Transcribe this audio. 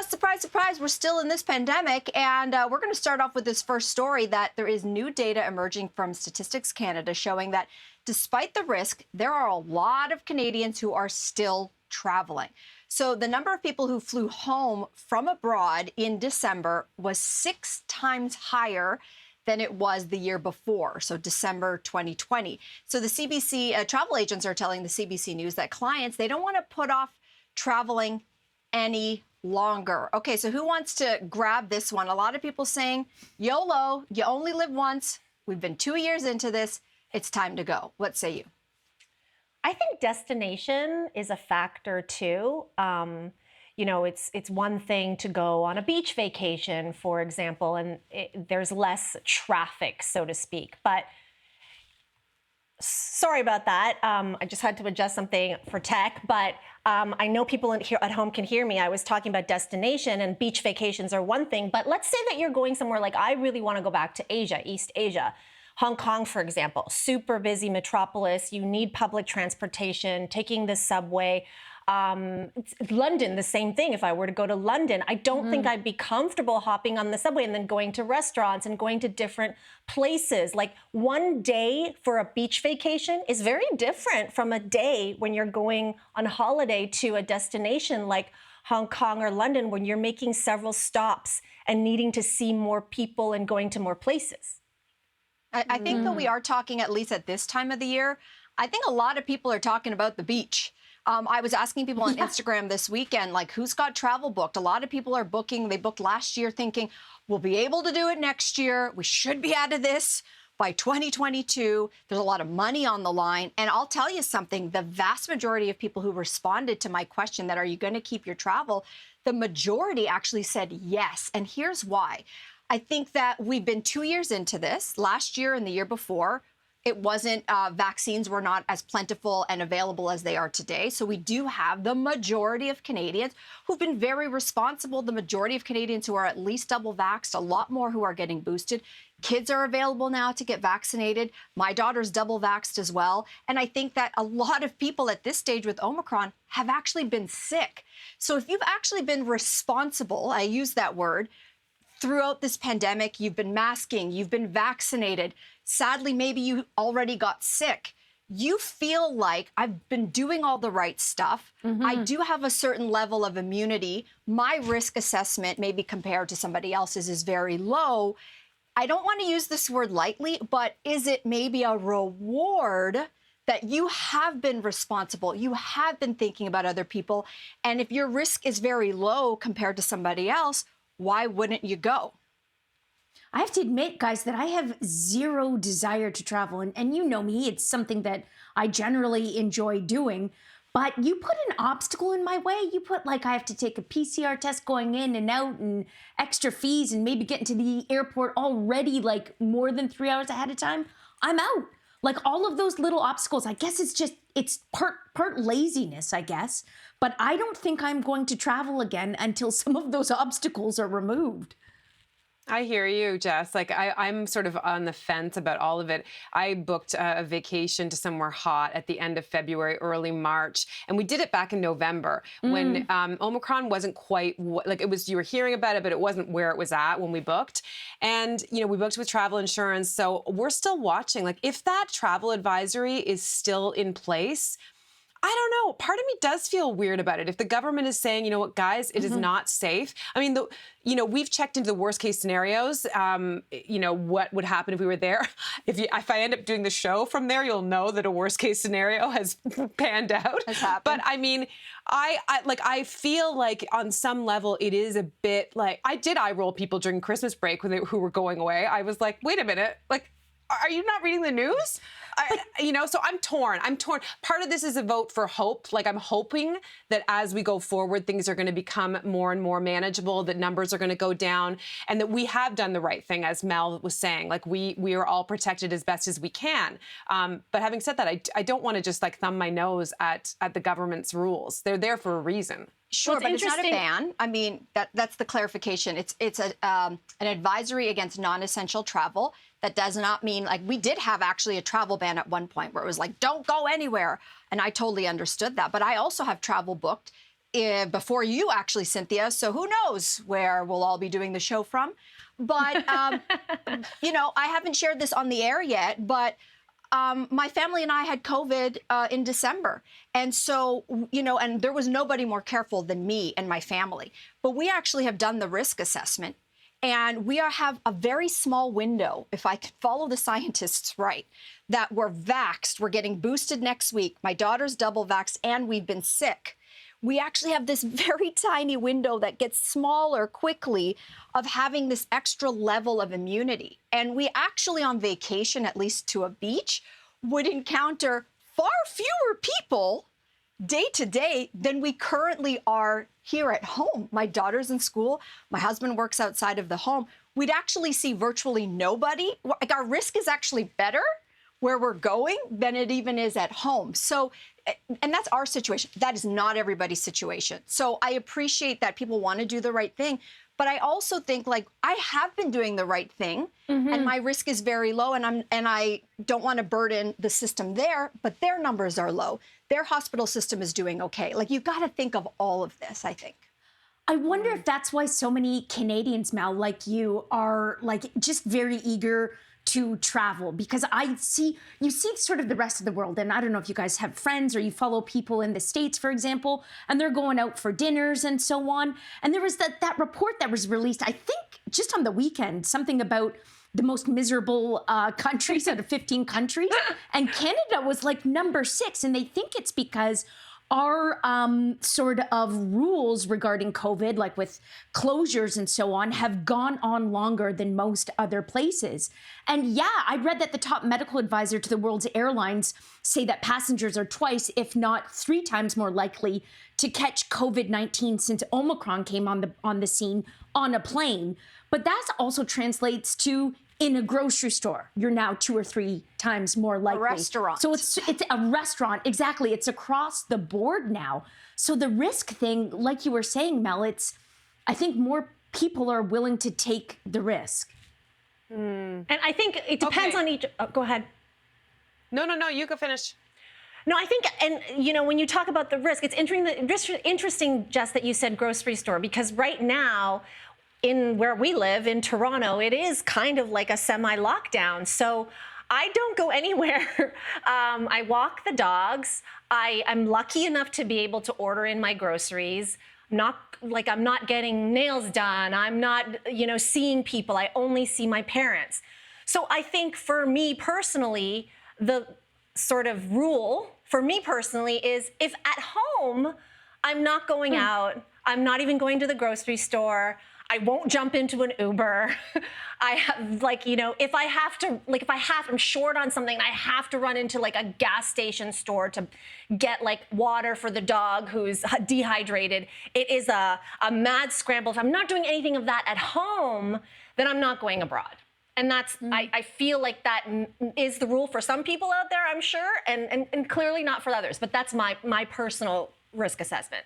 Surprise, surprise, we're still in this pandemic, and we're going to start off with this first story that there is new data emerging from Statistics Canada showing that despite the risk, there are a lot of Canadians who are still traveling. So the number of people who flew home from abroad in December was 6 times higher than it was the year before, so December 2020. So the CBC, travel agents are telling the CBC News that clients, they don't want to put off traveling any longer. Okay, so who wants to grab this one? A lot of people saying, YOLO, you only live once. We've been 2 years into this. It's time to go. What say you? I think destination is a factor too. You know, it's one thing to go on a beach vacation, for example, and there's less traffic, so to speak. But sorry about that. I just had to adjust something for tech, but I know people here at home can hear me. I was talking about destination, and beach vacations are one thing, but let's say that you're going somewhere like I really want to go back to Asia, East Asia. Hong Kong, for example, super busy metropolis. You need public transportation, taking the subway. London, the same thing. If I were to go to London, I don't think I'd be comfortable hopping on the subway and then going to restaurants and going to different places. Like one day for a beach vacation is very different from a day when you're going on holiday to a destination like Hong Kong or London, when you're making several stops and needing to see more people and going to more places. I think that we are talking, at least at this time of the year, I think a lot of people are talking about the beach. I was asking people on Instagram this weekend, like, who's got travel booked? A lot of people are booking. They booked last year thinking, we'll be able to do it next year. We should be out of this by 2022. There's a lot of money on the line. And I'll tell you something, the vast majority of people who responded to my question that, are you going to keep your travel? The majority actually said yes. And here's why. I think that we've been 2 years into this. Last year and the year before, it wasn't, vaccines were not as plentiful and available as they are today. So we do have the majority of Canadians who've been very responsible, the majority of Canadians who are at least double vaxxed, a lot more who are getting boosted. Kids are available now to get vaccinated. My daughter's double vaxxed as well. And I think that a lot of people at this stage with Omicron have actually been sick. So if you've actually been responsible, I use that word, throughout this pandemic, you've been masking, you've been vaccinated. Sadly, maybe you already got sick. You feel like I've been doing all the right stuff. I do have a certain level of immunity. My risk assessment, maybe compared to somebody else's, is very low. I don't want to use this word lightly, but is it maybe a reward that you have been responsible, you have been thinking about other people, and if your risk is very low compared to somebody else, why wouldn't you go? I have to admit, guys, that I have zero desire to travel. And you know me, it's something that I generally enjoy doing. But you put an obstacle in my way. You put, like, I have to take a PCR test going in and out and extra fees and maybe get into the airport already, like, more than 3 hours ahead of time. I'm out. Like, all of those little obstacles, I guess it's part laziness, I guess. But I don't think I'm going to travel again until some of those obstacles are removed. I hear you, Jess. Like, I'm sort of on the fence about all of it. I booked a vacation to somewhere hot at the end of February, early March. And we did it back in November when Omicron wasn't quite, like, it was, you were hearing about it, but it wasn't where it was at when we booked. And, you know, we booked with travel insurance. So we're still watching. Like, if that travel advisory is still in place, I don't know. Part of me does feel weird about it. If the government is saying, you know what, guys, it is not safe. I mean, we've checked into the worst case scenarios. You know, what would happen if we were there? If I end up doing the show from there, you'll know that a worst case scenario has panned out. Has happened. But I mean, I feel like on some level it is a bit like, I did eye roll people during Christmas break who were going away. I was like, wait a minute, like, are you not reading the news? So I'm torn. Part of this is a vote for hope. Like, I'm hoping that as we go forward, things are going to become more and more manageable, that numbers are going to go down, and that we have done the right thing, as Mel was saying. Like, we are all protected as best as we can. But having said that, I don't want to just, like, thumb my nose at the government's rules. They're there for a reason. Sure, but it's not a ban. I mean, that's the clarification. It's an advisory against non-essential travel. That does not mean, like, we did have actually a travel ban at one point where it was like, don't go anywhere. And I totally understood that. But I also have travel booked before you, actually, Cynthia. So who knows where we'll all be doing the show from. But, you know, I haven't shared this on the air yet, but my family and I had COVID in December. And so, you know, and there was nobody more careful than me and my family. But we actually have done the risk assessment. And we have a very small window, if I can follow the scientists right, that we're vaxxed. We're getting boosted next week. My daughter's double vaxxed, and we've been sick. We actually have this very tiny window that gets smaller quickly of having this extra level of immunity. And we actually, on vacation, at least to a beach, would encounter far fewer people day to day than we currently are here at home. My daughter's in school. My husband works outside of the home. We'd actually see virtually nobody. Like, our risk is actually better where we're going than it even is at home. So, and that's our situation. That is not everybody's situation. So I appreciate that people want to do the right thing. But I also think, like, I have been doing the right thing, and my risk is very low, and I don't want to burden the system there, but their numbers are low. Their hospital system is doing okay. Like, you've got to think of all of this, I think. I wonder if that's why so many Canadians, Mel, like you, are like just very eager to travel, because you see sort of the rest of the world. And I don't know if you guys have friends or you follow people in the States, for example, and they're going out for dinners and so on. And there was that report that was released, I think just on the weekend, something about the most miserable countries out of 15 countries. And Canada was like number 6. And they think it's because our sort of rules regarding COVID, like with closures and so on, have gone on longer than most other places. And yeah, I read that the top medical advisor to the world's airlines say that passengers are twice, if not 3 times more likely to catch COVID-19 since Omicron came on the scene on a plane. But that also translates to in a grocery store, you're now 2 or 3 times more likely. A restaurant. So it's a restaurant, exactly. It's across the board now. So the risk thing, like you were saying, Mel, I think more people are willing to take the risk. And I think it depends on each. Go ahead. No, you go finish. No, I think, and you know, when you talk about the risk, it's interesting, Jess, that you said grocery store, because right now, in where we live in Toronto, it is kind of like a semi-lockdown. So I don't go anywhere. I walk the dogs. I'm lucky enough to be able to order in my groceries. I'm not getting nails done. I'm not, seeing people. I only see my parents. So I think for me personally, the sort of rule for me personally is if at home, I'm not going out, I'm not even going to the grocery store, I won't jump into an Uber. I have, I'm short on something, I have to run into like a gas station store to get like water for the dog who's dehydrated. It is a mad scramble. If I'm not doing anything of that at home, then I'm not going abroad. And that's, I feel like that is the rule for some people out there, I'm sure, and clearly not for others. But that's my personal risk assessment.